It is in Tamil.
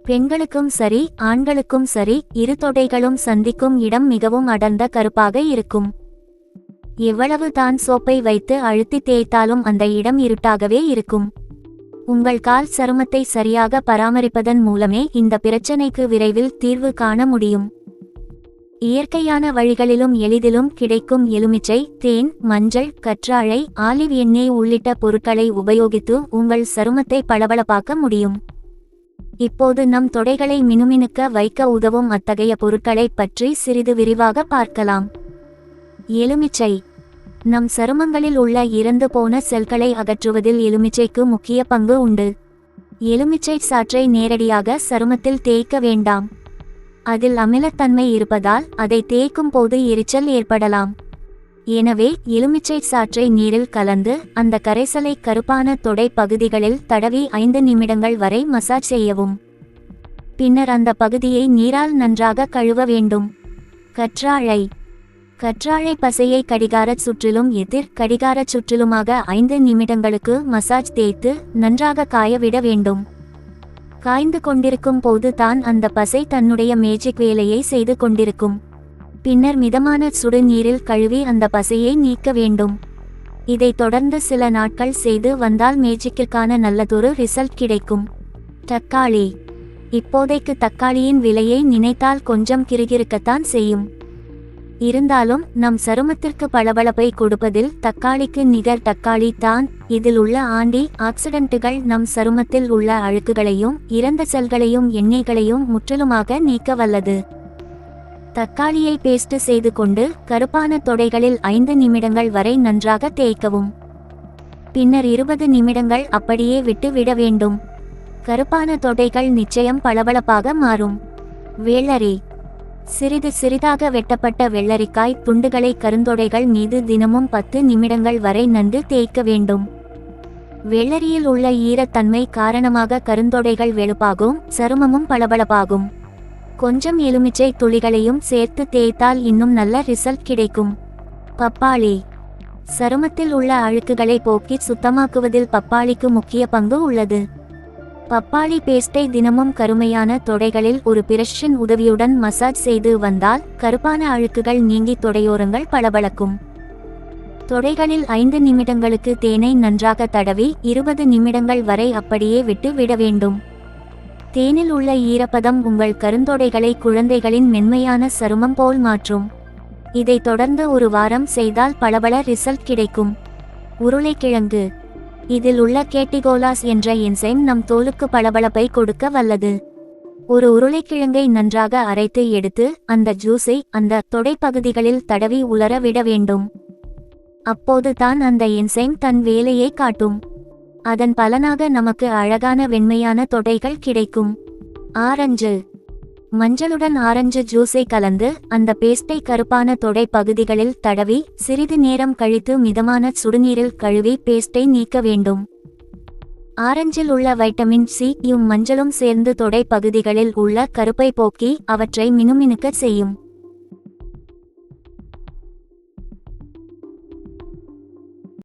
பெண்களுக்கும் சரி ஆண்களுக்கும் சரி இரு தொடைகளும் சந்திக்கும் இடம் மிகவும் அடர்ந்த கருப்பாக இருக்கும். எவ்வளவு தான் சோப்பை வைத்து அழுத்தி தேய்த்தாலும் அந்த இடம் இருட்டாகவே இருக்கும். உங்கள் கால் சருமத்தை சரியாக பராமரிப்பதன் மூலமே இந்த பிரச்சனைக்கு விரைவில் தீர்வு காண முடியும். இயற்கையான வழிகளிலும் எளிதிலும் கிடைக்கும் எலுமிச்சை, தேன், மஞ்சள், கற்றாழை, ஆலிவ் எண்ணெய் உள்ளிட்ட பொருட்களை உபயோகித்து உங்கள் சருமத்தை பளபளப்பாக்க முடியும். இப்போது நம் தொடைகளை மினுமினுக்க வைக்க உதவும் அத்தகைய பொருட்களை பற்றி சிறிது விரிவாக பார்க்கலாம். எலுமிச்சை. நம் சருமங்களில் உள்ள இறந்து போன செல்களை அகற்றுவதில் எலுமிச்சைக்கு முக்கிய பங்கு உண்டு. எலுமிச்சை சாற்றை நேரடியாக சருமத்தில் தேய்க்க வேண்டாம். அதில் அமிலத்தன்மை இருப்பதால் அதை தேய்க்கும் போது எரிச்சல் ஏற்படலாம். எனவே எலுமிச்சை சாற்றை நீரில் கலந்து அந்த கரைசலை கருப்பான தொடை பகுதிகளில் தடவி 5 நிமிடங்கள் வரை மசாஜ் செய்யவும். பின்னர் அந்த பகுதியை நீரால் நன்றாக கழுவ வேண்டும். கற்றாழை. கற்றாழை பசையை கடிகாரச் சுற்றிலும் எதிர் கடிகாரச் சுற்றிலுமாக 5 நிமிடங்களுக்கு மசாஜ் தேய்த்து நன்றாக காயவிட வேண்டும். காய்ந்து கொண்டிருக்கும் போது தான் அந்த பசை தன்னுடைய மேஜிக் வேலையை செய்து கொண்டிருக்கும். பின்னர் மிதமான சுடு நீரில் கழுவி அந்த பசையை நீக்க வேண்டும். இதை தொடர்ந்து சில நாட்கள் செய்து வந்தால் மேஜிக்கிற்கான நல்லதொரு ரிசல்ட் கிடைக்கும். தக்காளி. இப்போதைக்கு தக்காளியின் விலையை நினைத்தால் கொஞ்சம் கிறுகிறுக்கத்தான் செய்யும். இருந்தாலும் நம் சருமத்திற்கு பளபளப்பை கொடுப்பதில் தக்காளிக்கு நிகர் தக்காளி தான். இதில் உள்ள ஆன்டி ஆக்சிடென்ட்டுகள் நம் சருமத்தில் உள்ள அழுக்குகளையும் இறந்த செல்களையும் எண்ணெய்களையும் முற்றிலுமாக நீக்க வல்லது. தக்காளியை பேஸ்ட் செய்து கொண்டு கருப்பான தொடைகளில் 5 நிமிடங்கள் வரை நன்றாக தேய்க்கவும். பின்னர் 20 நிமிடங்கள் அப்படியே விட்டு விட வேண்டும். கருப்பான தொடைகள் நிச்சயம் பளபளப்பாக மாறும். வெள்ளரி. சிறிது சிறிதாக வெட்டப்பட்ட வெள்ளரிக்காய் துண்டுகளை கருந்தொடைகள் மீது தினமும் 10 நிமிடங்கள் வரை நன்கு தேய்க்க வேண்டும். வெள்ளரியில் உள்ள ஈரத்தன்மை காரணமாக கருந்தொடைகள் வெளுப்பாகும், சருமமும் பளபளப்பாகும். கொஞ்சம் எலுமிச்சை துளிகளையும் சேர்த்து தேய்த்தால் இன்னும் நல்ல ரிசல்ட் கிடைக்கும். பப்பாளி. சருமத்தில் உள்ள அழுக்குகளை போக்கி சுத்தமாக்குவதில் பப்பாளிக்கு முக்கிய பங்கு உள்ளது. பப்பாளி பேஸ்டை தினமும் கருமையான தொடைகளில் ஒரு பிரஷின் உதவியுடன் மசாஜ் செய்து வந்தால் கருப்பான அழுக்குகள் நீங்கி தொடையோரங்கள் பளபளக்கும். தொடைகளில் 5 நிமிடங்களுக்கு தேனை நன்றாக தடவி 20 நிமிடங்கள் வரை அப்படியே விட்டு விட வேண்டும். தேனில் உள்ள ஈரப்பதம் உங்கள் கருந்தொடைகளை குழந்தைகளின் மென்மையான சருமம் போல் மாற்றும். இதை தொடர்ந்து ஒரு வாரம் செய்தால் பளபள ரிசல்ட் கிடைக்கும். உருளைக்கிழங்கு. இதில் உள்ள கேட்டிகோலாஸ் என்ற என்சைம் நம் தோலுக்கு பளபளப்பை கொடுக்க வல்லது. ஒரு உருளைக்கிழங்கை நன்றாக அரைத்து எடுத்து அந்த ஜூஸை அந்த தொடை பகுதிகளில் தடவி உலர விட வேண்டும். அப்போது தான் அந்த என்சைம் தன் வேலையை காட்டும். அதன் பலனாக நமக்கு அழகான வெண்மையான தொடைகள் கிடைக்கும். ஆரஞ்சு. மஞ்சளுடன் ஆரஞ்சு ஜூஸை கலந்து அந்த பேஸ்டை கருப்பான தொடை பகுதிகளில் தடவி சிறிது நேரம் கழித்து மிதமான சுடுநீரில் கழுவி பேஸ்டை நீக்க வேண்டும். ஆரஞ்சில் உள்ள வைட்டமின் சி யும் மஞ்சளும் சேர்ந்து தொடை பகுதிகளில் உள்ள கருப்பை போக்கி அவற்றை மினுமினுக்க செய்யும்.